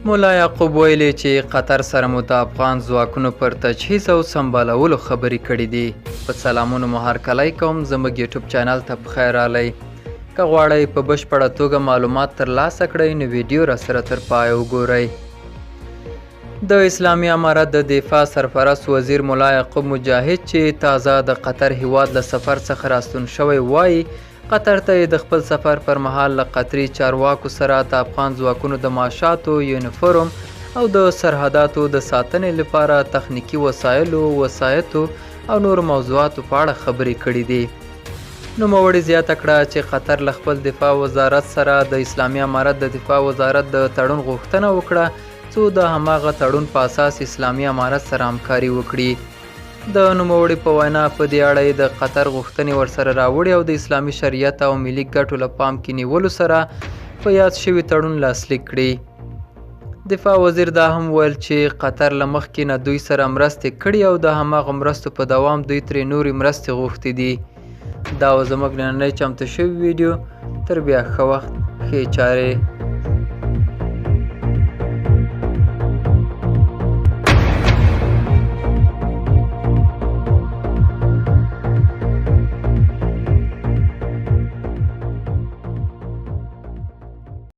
ملا یعقوب ویلي چې قطر سره مو د افغان ځواکونو پر تجهیز او سمبالولو خبرې کړې دي. په سلامونو مو هرکلی کوم، زموږ یوټیوب چینل ته پخیر راغلی. که غواړئ په بشپړه توګه معلومات ترلاسه کړئ نو ویډیو راسره تر پایه وګورئ. د اسلامي امارت د دفاع سرپرست وزیر ملا یعقوب مجاهد چې تازه د قطر هیواد له سفر څخه راستون شوی وایي قطر ته د خپل سفر پر مهال له قطري چارواکو سره د افغان ځواکونو د معاشاتو، یونیفورم او د سرحداتو د ساتنې لپاره تخنیکي وسایلو، وسایطو او نورو موضوعاتو په اړه خبرې کړې دي. نوموړي زیاته کړه چې قطر له خپل دفاع وزارت سره د اسلامي امارت د دفاع وزارت د تړون غوښتنه وکړه څو د هماغه تړون په اساس اسلامي امارت سره همکاري وکړي. د نوموړي په وینا په دې اړه د قطر غوښتنې ورسره راوړي او د اسلامي شریعت او ملي ګټو له پام کې نیولو سره په یاد شوي تړون لاسلیک کړي. دفاع وزیر دا هم ویل چې قطر له مخکې نه دوی سره مرستې کړي او د هماغه مرستو په دوام دوی ترې نورې مرستې غوښتې دي. دا و زموږ نننی چمتو شوی ویډیو. تر بیا ښه وخت، ښې چارې.